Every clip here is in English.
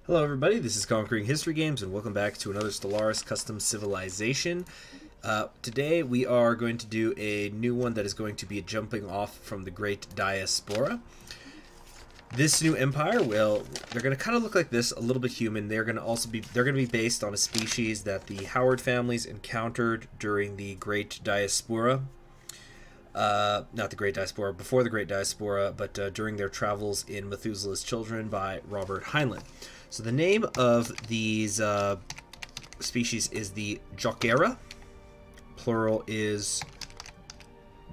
Hello everybody, this is Conquering History Games and welcome back to another Stellaris Custom Civilization. Today we are going to do a new one that is going to be jumping off from the Great Diaspora. This new empire, well, they're going to kind of look like this, a little bit human. They're going to be based on a species that the Howard families encountered during the Great Diaspora. Not the Great Diaspora, before the Great Diaspora, but during their travels in Methuselah's Children by Robert Heinlein. So the name of these species is the Jockairan. Plural is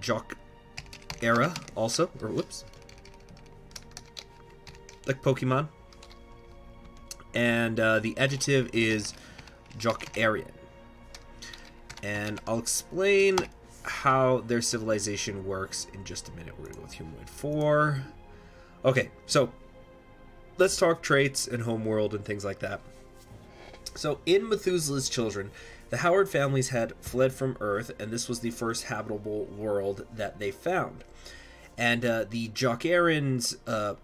Jockairan also, or whoops. Like Pokemon. And the adjective is Jockairan. And I'll explain how their civilization works in just a minute. We're going to go with humanoid 4. Okay, so let's talk traits and homeworld and things like that. So in Methuselah's Children, the Howard families had fled from Earth, and this was the first habitable world that they found. And the Jockairans,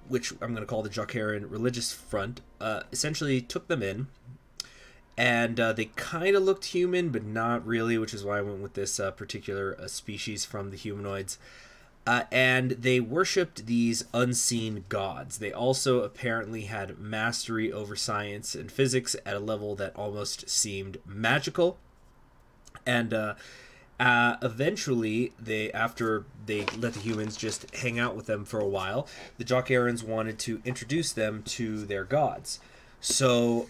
which I'm going to call the Jockairan Religious Front, essentially took them in. And they kind of looked human, but not really, which is why I went with this particular species from the humanoids. And they worshipped these unseen gods. They also apparently had mastery over science and physics at a level that almost seemed magical. And eventually, after they let the humans just hang out with them for a while, the Jockairans wanted to introduce them to their gods. So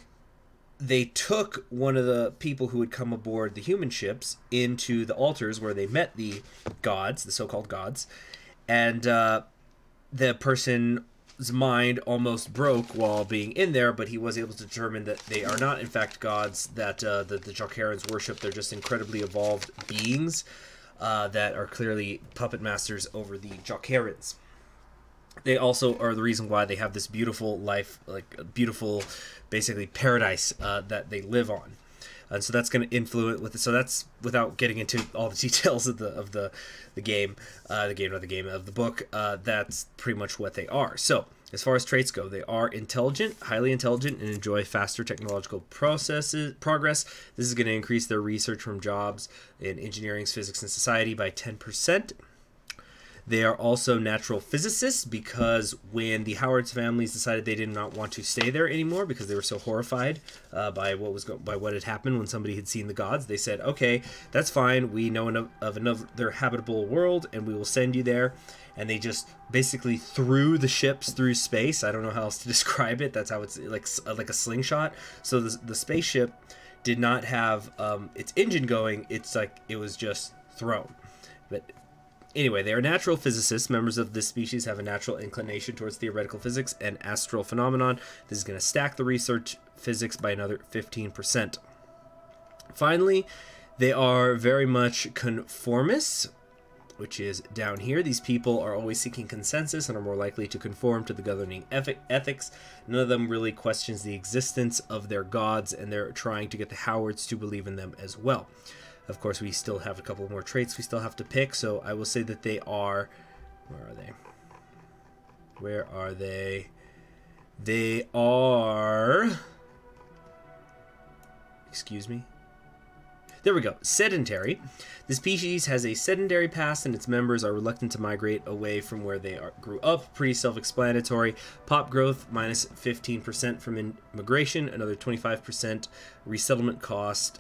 they took one of the people who had come aboard the human ships into the altars where they met the gods, the so-called gods, and the person's mind almost broke while being in there, but he was able to determine that they are not, in fact, gods that the Jockairans worship. They're just incredibly evolved beings that are clearly puppet masters over the Jockairans. They also are the reason why they have this beautiful life, like a beautiful, basically paradise that they live on, and so that's going to influence with it. So that's without getting into all the details of the book. That's pretty much what they are. So as far as traits go, they are intelligent, highly intelligent, and enjoy faster technological progress. This is going to increase their research from jobs in engineering, physics, and society by 10%. They are also natural physicists, because when the Howard's families decided they did not want to stay there anymore because they were so horrified by what had happened when somebody had seen the gods, they said, okay, that's fine, we know of another habitable world and we will send you there. And they just basically threw the ships through space. I don't know how else to describe it. That's how it's like a slingshot. So the spaceship did not have its engine going. It's like it was just thrown. But anyway, they are natural physicists. Members of this species have a natural inclination towards theoretical physics and astral phenomenon. This is going to stack the research physics by another 15%. Finally, they are very much conformists, which is down here. These people are always seeking consensus and are more likely to conform to the governing ethics. None of them really questions the existence of their gods, and they're trying to get the Howards to believe in them as well. Of course, we still have a couple more traits we still have to pick, so I will say that they are... Where are they? Where are they? They are... Excuse me? There we go. Sedentary. The species has a sedentary past, and its members are reluctant to migrate away from where they grew up. Pretty self-explanatory. Pop growth, minus 15% from immigration, another 25% resettlement cost.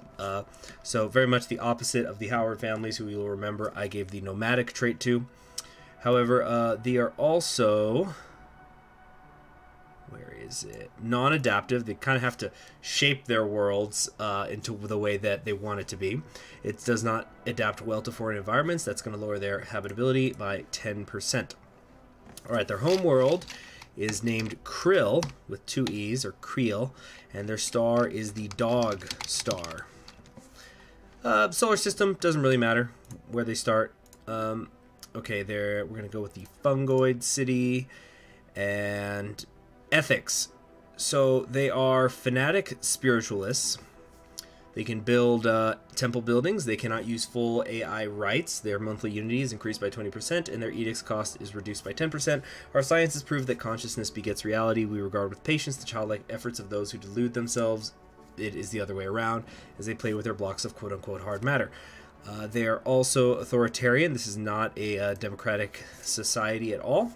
So very much the opposite of the Howard families, who you'll remember I gave the nomadic trait to. However, they are also... Where is it? Non-adaptive. They kind of have to shape their worlds into the way that they want it to be. It does not adapt well to foreign environments. That's going to lower their habitability by 10%. Alright, their home world is named Krill, with 2 E's, or Creel, and their star is the Dog Star. Solar system, doesn't really matter where they start. Okay, we're going to go with the Fungoid City, and... ethics. So they are fanatic spiritualists. They can build temple buildings. They cannot use full AI rights. Their monthly unity is increased by 20%, and their edict's cost is reduced by 10%. Our science has proved that consciousness begets reality. We regard with patience the childlike efforts of those who delude themselves. It is the other way around, as they play with their blocks of quote-unquote hard matter. They are also authoritarian. This is not a democratic society at all.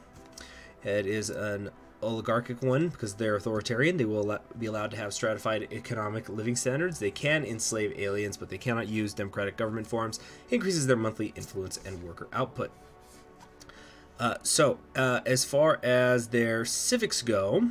It is an oligarchic one because they're authoritarian. They will be allowed to have stratified economic living standards. They can enslave aliens, but they cannot use democratic government forms. It increases their monthly influence and worker output. As far as their civics go,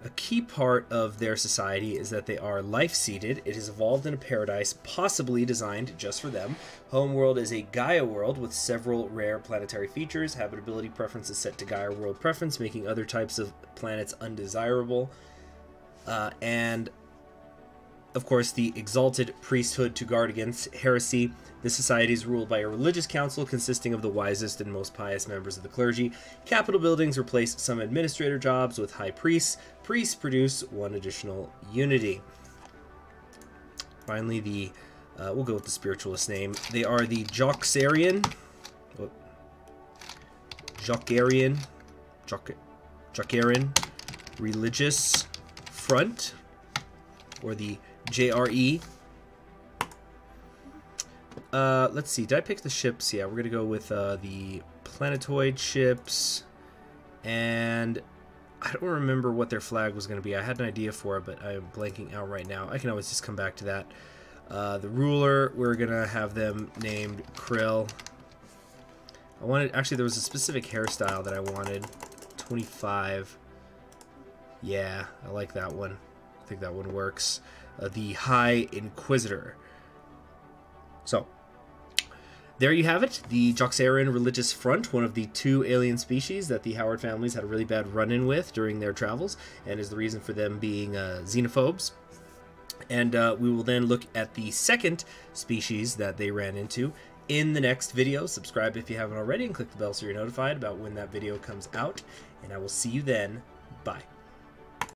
a key part of their society is that they are life-seated. It has evolved in a paradise possibly designed just for them. Homeworld is a Gaia world with several rare planetary features. Habitability preference is set to Gaia world preference, making other types of planets undesirable. And, of course, the exalted priesthood to guard against heresy. This society is ruled by a religious council consisting of the wisest and most pious members of the clergy. Capital buildings replace some administrator jobs with high priests. Priests produce one additional unity. Finally, we'll go with the spiritualist name. They are the Jockairan Religious Front, or the JRE. Let's see, did I pick the ships? Yeah, we're gonna go with the planetoid ships, and I don't remember what their flag was gonna be. I had an idea for it, but I'm blanking out right now. I can always just come back to that. The ruler, we're gonna have them named Krill. Actually there was a specific hairstyle that I wanted. 25. Yeah, I like that one. I think that one works. The High Inquisitor. So, there you have it. The Jockairan Religious Front, one of the 2 alien species that the Howard families had a really bad run-in with during their travels, and is the reason for them being xenophobes. And we will then look at the second species that they ran into in the next video. Subscribe if you haven't already, and click the bell so you're notified about when that video comes out. And I will see you then. Bye.